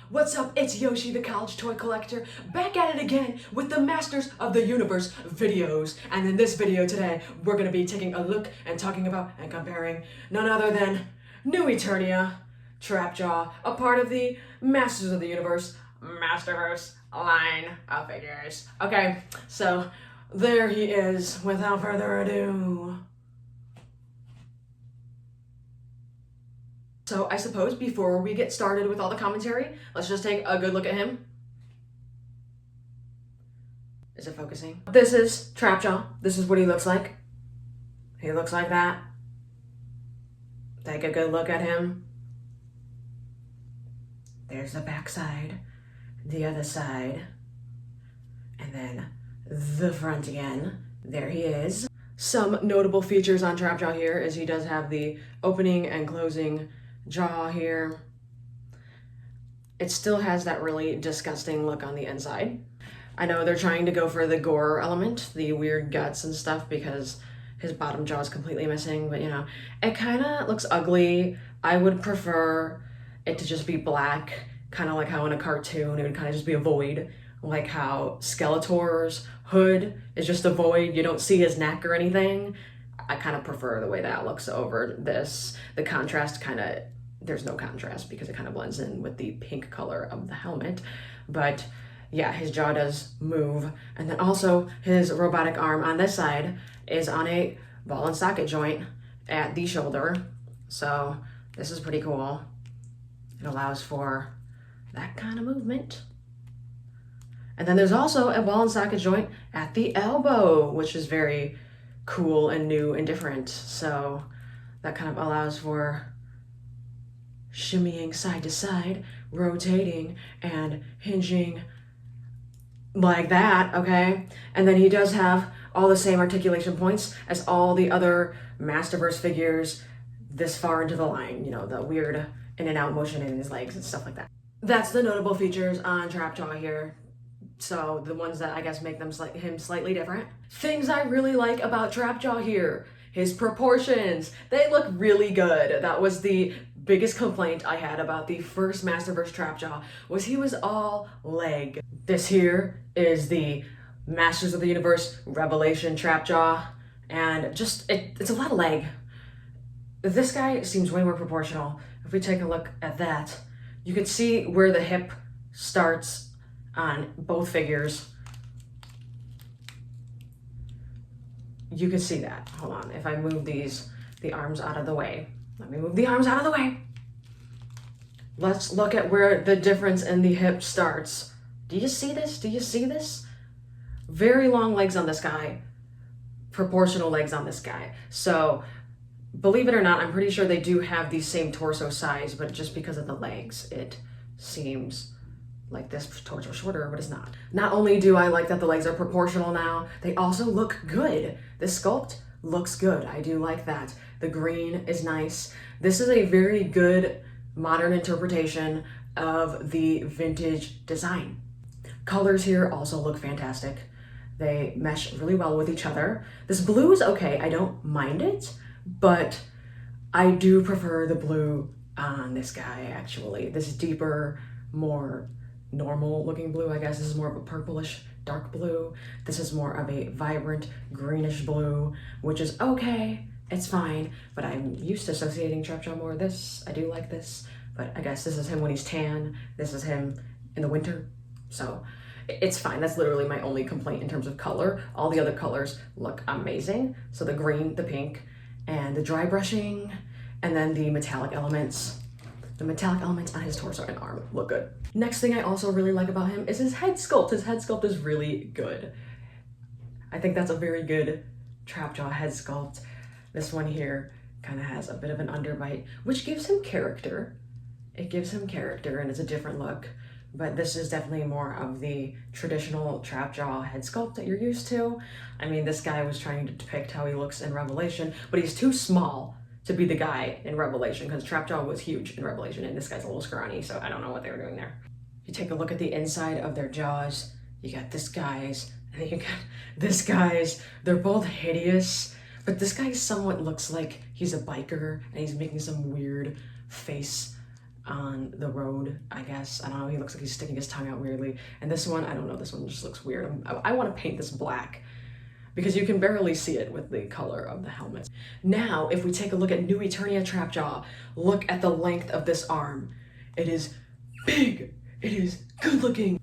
What's up? It's Yoshi, the college toy collector, back at it again with the Masters of the Universe videos. And in this video today, we're going to be taking a look and talking about and comparing none other than new Eternia, Trapjaw, a part of the Masters of the Universe, Masterverse line of figures. Okay, so there he is, without further ado. So I suppose before we get started with all the commentary, let's just take a good look at him. Is it focusing? This is Trapjaw. This is what he looks like. He looks like that. Take a good look at him. There's the back side, the other side, and then the front again. There he is. Some notable features on Trapjaw here is he does have the opening and closing jaw here. It still has that really disgusting look on the inside. I know they're trying to go for the gore element, the weird guts and stuff, because his bottom jaw is completely missing, but you know, it kind of looks ugly. I would prefer it to just be black, kind of like how in a cartoon it would kind of just be a void, like how Skeletor's hood is just a void. You don't see his neck or anything. I kind of prefer the way that looks over this. The contrast there's no contrast because it kind of blends in with the pink color of the helmet. But yeah, his jaw does move. And then also his robotic arm on this side is on a ball and socket joint at the shoulder. So this is pretty cool. It allows for that kind of movement. And then there's also a ball and socket joint at the elbow, which is very cool and new and different. So that kind of allows for shimmying side to side, rotating and hinging like that, okay? And then he does have all the same articulation points as all the other Masterverse figures this far into the line, you know, the weird in and out motion in his legs and stuff like that. That's the notable features on Trapjaw here. So the ones that I guess make them him slightly different. Things I really like about Trapjaw here. His proportions, they look really good. That was the biggest complaint I had about the first Masterverse Trapjaw, was he was all leg. This here is the Masters of the Universe Revelation Trapjaw, and just, it's a lot of leg. This guy seems way more proportional. If we take a look at that, you can see where the hip starts on both figures. You can see that. Hold on, if I move the arms out of the way. Let me move the arms out of the way. Let's look at where the difference in the hip starts. Do you see this? Do you see this? Very long legs on this guy. Proportional legs on this guy. So, believe it or not, I'm pretty sure they do have the same torso size, but just because of the legs, it seems like this torso shorter, but it's not. Not only do I like that the legs are proportional now, they also look good. This sculpt looks good. I do like that. The green is nice. This is a very good modern interpretation of the vintage design. Colors here also look fantastic. They mesh really well with each other. This blue is okay. I don't mind it, but I do prefer the blue on this guy, actually. This deeper, more normal looking blue, I guess. This is more of a purplish dark blue. This is more of a vibrant greenish blue, which is okay. It's fine, but I'm used to associating Trapjaw more with this. I do like this, but I guess this is him when he's tan. This is him in the winter. So it's fine. That's literally my only complaint in terms of color. All the other colors look amazing. So the green, the pink, and the dry brushing, and then the metallic elements. The metallic elements on his torso and arm look good. Next thing I also really like about him is his head sculpt. His head sculpt is really good. I think that's a very good Trapjaw head sculpt. This one here kind of has a bit of an underbite, which gives him character. It gives him character and it's a different look. But this is definitely more of the traditional Trapjaw head sculpt that you're used to. I mean, this guy was trying to depict how he looks in Revelation, but he's too small to be the guy in Revelation, because Trapjaw was huge in Revelation and this guy's a little scrawny, so I don't know what they were doing there. You take a look at the inside of their jaws, you got this guy's, and then you got this guy's. They're both hideous, but this guy somewhat looks like he's a biker and he's making some weird face on the road, I guess. I don't know, he looks like he's sticking his tongue out weirdly. And this one, I don't know, this one just looks weird. I want to paint this black because you can barely see it with the color of the helmet. Now, if we take a look at new Eternia Trapjaw, look at the length of this arm. It is big, it is good looking.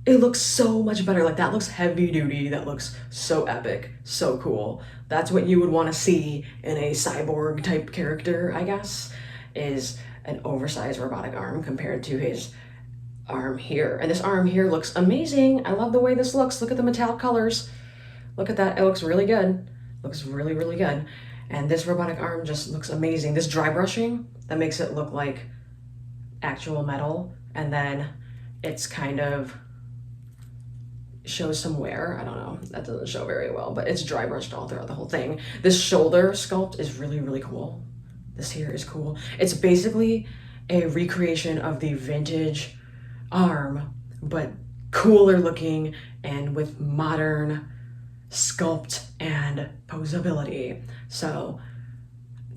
It looks so much better. Like, that looks heavy duty. That looks so epic, so cool. That's what you would want to see in a cyborg type character, I guess, is an oversized robotic arm compared to his arm here. And this arm here looks amazing. I love the way this looks. Look at the metallic colors. Look at that. It looks really good. Looks really, really good. And this robotic arm just looks amazing. This dry brushing, that makes it look like actual metal. And then it's kind of shows some wear. I don't know, that doesn't show very well, but it's dry brushed all throughout the whole thing. This shoulder sculpt is really, really cool. This here is cool. It's basically a recreation of the vintage arm, but cooler looking and with modern sculpt and posability. So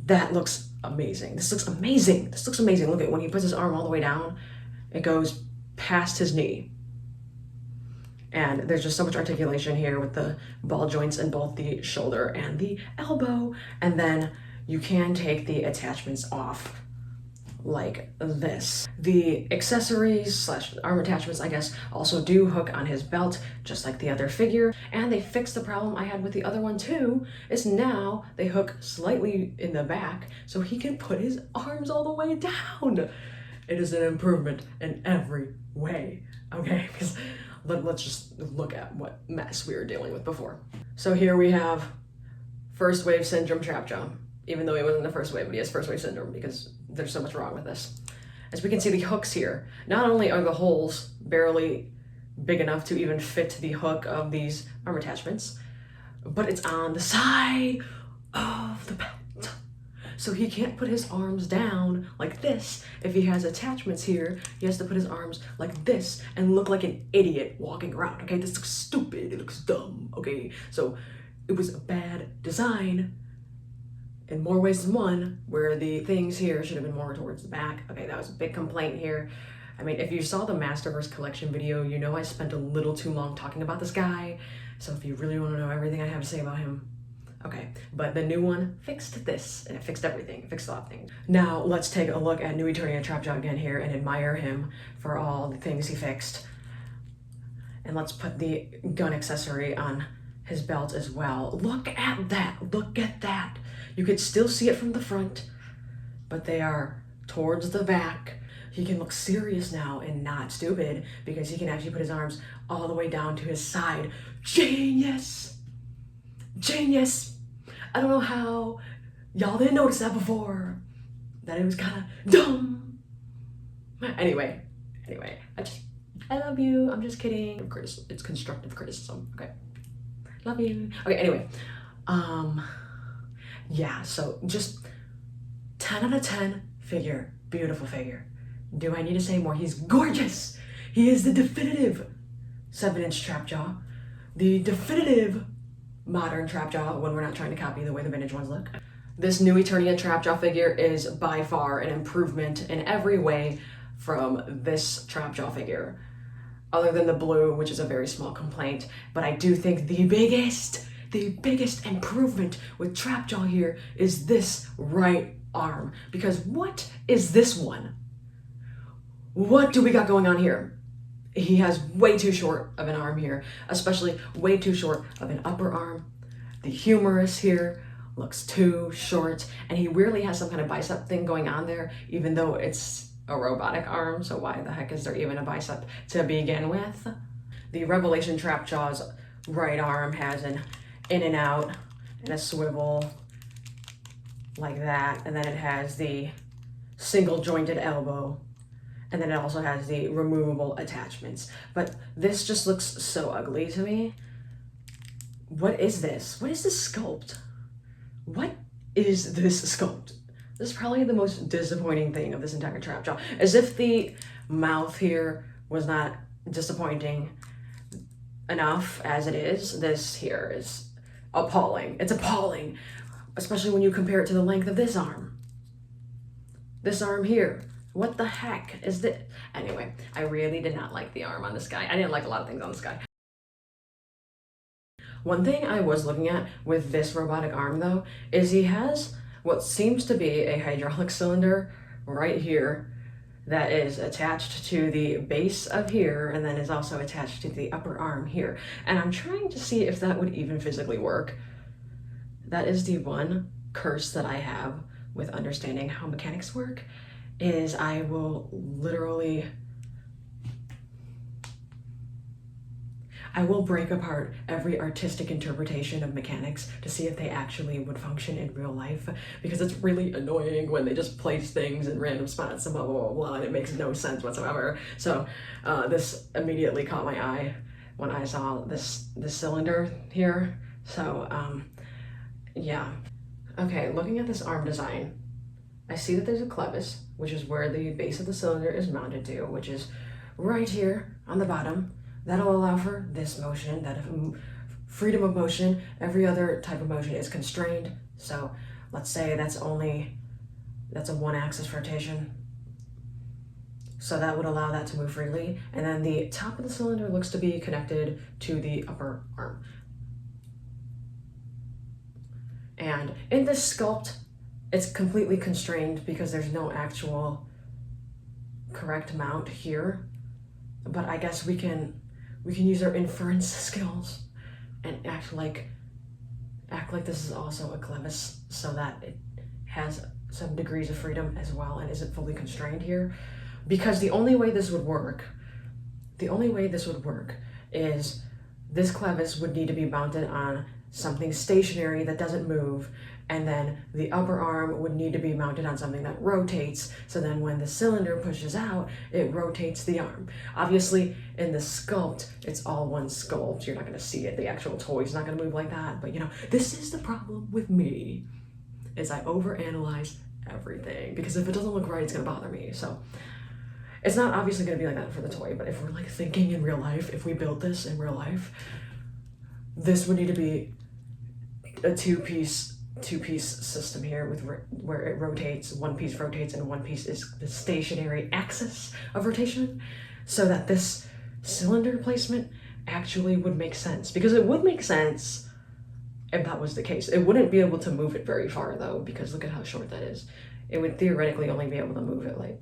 that looks amazing. This looks amazing. This looks amazing. Look at when he puts his arm all the way down, it goes past his knee. And there's just so much articulation here with the ball joints in both the shoulder and the elbow. And then you can take the attachments off like this. The accessories slash arm attachments, I guess, also do hook on his belt, just like the other figure. And they fixed the problem I had with the other one too, is now they hook slightly in the back so he can put his arms all the way down. It is an improvement in every way, okay? Because let's just look at what mess we were dealing with before. So here we have first wave syndrome Trapjaw, even though he wasn't the first wave, but he has first wave syndrome because there's so much wrong with this. As we can see, the hooks here, not only are the holes barely big enough to even fit the hook of these arm attachments, but it's on the side of the belt. So he can't put his arms down like this. If he has attachments here, he has to put his arms like this and look like an idiot walking around, okay? This looks stupid, it looks dumb, okay? So it was a bad design in more ways than one, where the things here should have been more towards the back. Okay, that was a big complaint here. I mean, if you saw the Masterverse collection video, you know I spent a little too long talking about this guy. So if you really want to know everything I have to say about him, okay, but the new one fixed this, and it fixed everything, it fixed a lot of things. Now, let's take a look at new Eternia Trapjaw again here and admire him for all the things he fixed. And let's put the gun accessory on his belt as well. Look at that, look at that. You could still see it from the front, but they are towards the back. He can look serious now and not stupid because he can actually put his arms all the way down to his side. Genius! Genius! I don't know how y'all didn't notice that before. That it was kind of dumb. Anyway, I love you. I'm just kidding. It's constructive criticism. Okay, love you. Okay, anyway, yeah. So just 10 out of 10 figure, beautiful figure. Do I need to say more? He's gorgeous. He is the definitive 7-inch Trapjaw, the definitive modern Trapjaw when we're not trying to copy the way the vintage ones look. This new Eternia Trapjaw figure is by far an improvement in every way from this Trapjaw figure, other than the blue, which is a very small complaint. But I do think the biggest improvement with Trapjaw here is this right arm. Because what is this one? What do we got going on here? He has way too short of an arm here, especially way too short of an upper arm. The humerus here looks too short, and he weirdly has some kind of bicep thing going on there, even though it's a robotic arm, so why the heck is there even a bicep to begin with? The Revelation Trapjaw's right arm has an in and out and a swivel like that, and then it has the single jointed elbow. And then it also has the removable attachments. But this just looks so ugly to me. What is this? What is this sculpt? What is this sculpt? This is probably the most disappointing thing of this entire Trapjaw. As if the mouth here was not disappointing enough as it is, this here is appalling. It's appalling, especially when you compare it to the length of this arm. This arm here. What the heck is this? Anyway, I really did not like the arm on this guy. I didn't like a lot of things on this guy. One thing I was looking at with this robotic arm though, is he has what seems to be a hydraulic cylinder right here that is attached to the base of here and then is also attached to the upper arm here. And I'm trying to see if that would even physically work. That is the one curse that I have with understanding how mechanics work, is I will literally, I will break apart every artistic interpretation of mechanics to see if they actually would function in real life, because it's really annoying when they just place things in random spots and blah, blah, blah, blah, and it makes no sense whatsoever. So this immediately caught my eye when I saw this cylinder here. So yeah. Okay, looking at this arm design, I see that there's a clevis, which is where the base of the cylinder is mounted to, which is right here on the bottom. That'll allow for this motion, that freedom of motion. Every other type of motion is constrained. So let's say that's a one-axis rotation. So that would allow that to move freely. And then the top of the cylinder looks to be connected to the upper arm. And in this sculpt, it's completely constrained because there's no actual correct mount here. But I guess we can use our inference skills and act like this is also a clevis, so that it has some degrees of freedom as well and isn't fully constrained here. Because the only way this would work is this clevis would need to be mounted on something stationary that doesn't move, and then the upper arm would need to be mounted on something that rotates, so then when the cylinder pushes out, it rotates the arm. Obviously, in the sculpt, it's all one sculpt. You're not going to see it. The actual toy's not going to move like that, but you know, this is the problem with me, is I overanalyze everything, because if it doesn't look right, it's going to bother me. So it's not obviously going to be like that for the toy, but if we're like thinking in real life, if we build this in real life, this would need to be a two-piece system here with where it rotates, one piece rotates and one piece is the stationary axis of rotation, so that this cylinder placement actually would make sense. Because it would make sense if that was the case. It wouldn't be able to move it very far though, because look at how short that is. It would theoretically only be able to move it like,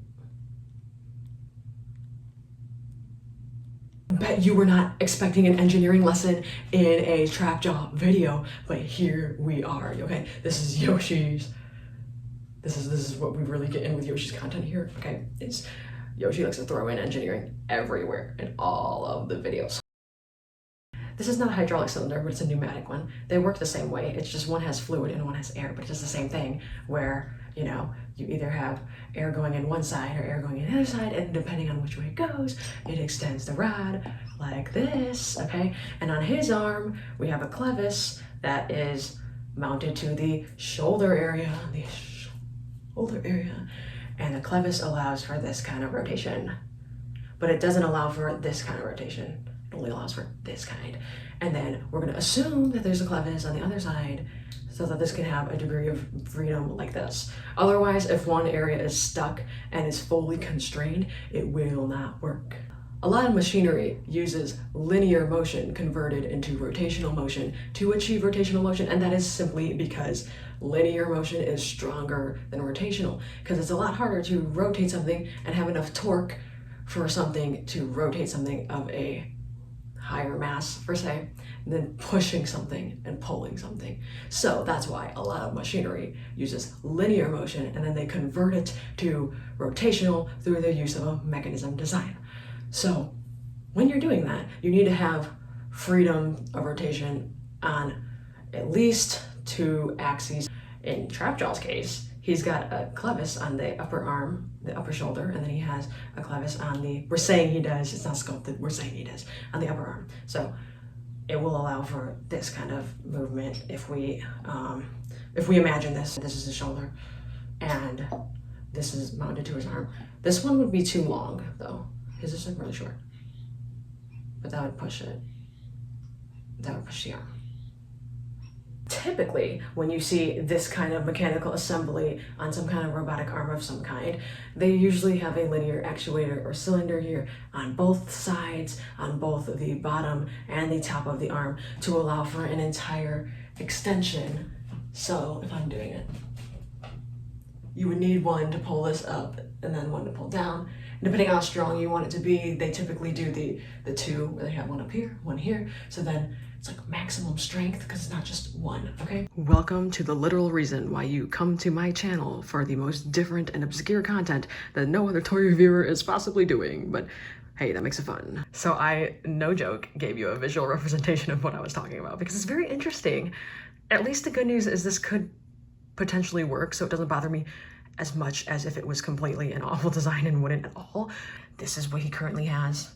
bet you were not expecting an engineering lesson in a trap jaw video, but here we are. Okay, this is Yoshi's. This is what we really get in with Yoshi's content here. Okay, it's Yoshi likes to throw in engineering everywhere in all of the videos. This is not a hydraulic cylinder, but it's a pneumatic one. They work the same way. It's just one has fluid and one has air, but it's just the same thing, where, you know, you either have air going in one side or air going in the other side, and depending on which way it goes, it extends the rod like this, okay? And on his arm, we have a clevis that is mounted to the shoulder area, and the clevis allows for this kind of rotation, but it doesn't allow for this kind of rotation. It only allows for this kind. And then we're gonna assume that there's a clevis on the other side so that this can have a degree of freedom like this. Otherwise, if one area is stuck and is fully constrained, it will not work. A lot of machinery uses linear motion converted into rotational motion to achieve rotational motion, and that is simply because linear motion is stronger than rotational, because it's a lot harder to rotate something and have enough torque for something to rotate something of a higher mass, per se, than pushing something and pulling something. So that's why a lot of machinery uses linear motion, and then they convert it to rotational through the use of a mechanism design. So when you're doing that, you need to have freedom of rotation on at least two axes. In Trapjaw's case, he's got a clevis on the upper arm, the upper shoulder, and then he has a clevis on the, we're saying he does, it's not sculpted, we're saying he does, on the upper arm. So it will allow for this kind of movement if we imagine this is his shoulder, and this is mounted to his arm. This one would be too long though. His is like really short, but that would push it. That would push the arm. Typically, when you see this kind of mechanical assembly on some kind of robotic arm of some kind, they usually have a linear actuator or cylinder here on both sides, on both the bottom and the top of the arm, to allow for an entire extension. So if I'm doing it, you would need one to pull this up and then one to pull down. Depending on how strong you want it to be, they typically do the two, where they have one up here, one here. So then it's like maximum strength, because it's not just one, okay? Welcome to the literal reason why you come to my channel, for the most different and obscure content that no other toy reviewer is possibly doing, but hey, that makes it fun. So I, no joke, gave you a visual representation of what I was talking about, because it's very interesting. At least the good news is this could potentially work, so it doesn't bother me as much as if it was completely an awful design and wouldn't at all. This is what he currently has.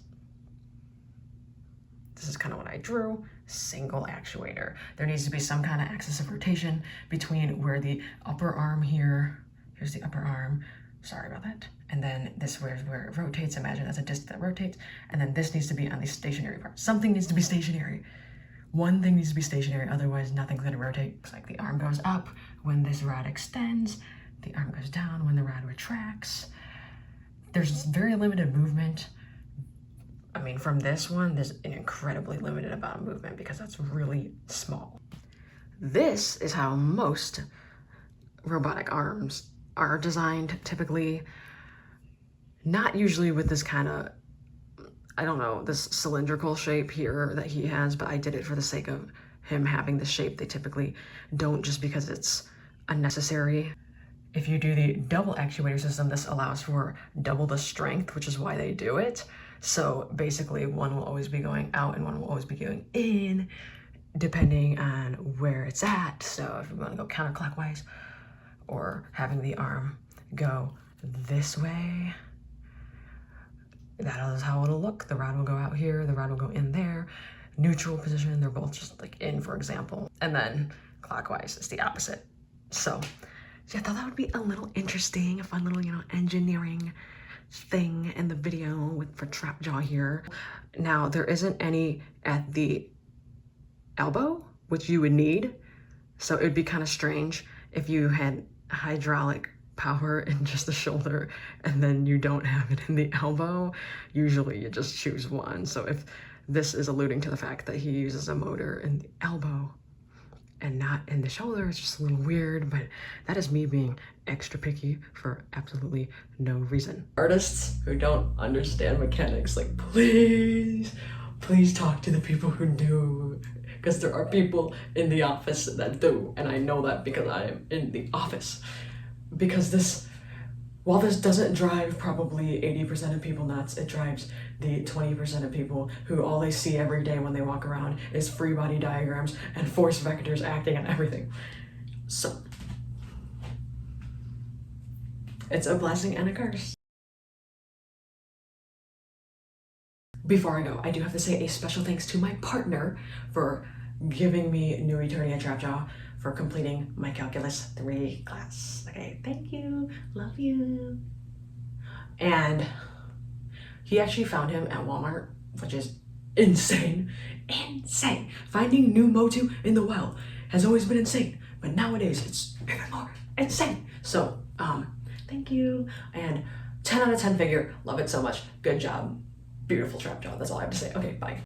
This is kind of what I drew. Single actuator. There needs to be some kind of axis of rotation between where the upper arm here's the upper arm, sorry about that, and then this where it rotates. Imagine that's a disc that rotates, and then this needs to be on the stationary part. Something needs to be stationary. One thing needs to be stationary, otherwise nothing's gonna rotate. Looks like the arm goes up when this rod extends, the arm goes down when the rod retracts. There's very limited movement. I mean, from this one, there's an incredibly limited amount of movement because that's really small. This is how most robotic arms are designed, typically. Not usually with this kind of, I don't know, this cylindrical shape here that he has, but I did it for the sake of him having the shape. They typically don't, just because it's unnecessary. If you do the double actuator system, this allows for double the strength, which is why they do it. So basically one will always be going out and one will always be going in, depending on where it's at. So if you want to go counterclockwise, or having the arm go this way, that is how it'll look. The rod will go out here, the rod will go in there. Neutral position, they're both just like in, for example. And then clockwise is the opposite. So I thought that would be a little interesting, a fun little, engineering thing in the video for Trapjaw here. Now, there isn't any at the elbow, which you would need. So it would be kind of strange if you had hydraulic power in just the shoulder and then you don't have it in the elbow. Usually you just choose one. So if this is alluding to the fact that he uses a motor in the elbow and not in the shoulder, it's just a little weird, but that is me being extra picky for absolutely no reason. Artists who don't understand mechanics, like, please talk to the people who do, because there are people in the office that do, and I know that because I am in the office. Because while this doesn't drive probably 80% of people nuts, it drives the 20% of people who all they see every day when they walk around is free body diagrams and force vectors acting on everything. So, it's a blessing and a curse. Before I go, I do have to say a special thanks to my partner for giving me new Eternia Trapjaw, for completing my Calculus 3 class. Okay, thank you, love you. And he actually found him at Walmart, which is insane, insane. Finding non-motu in the wild has always been insane, but nowadays it's even more insane. So, thank you, and 10 out of 10 figure, love it so much, good job, beautiful Trapjaw, that's all I have to say. Okay, bye.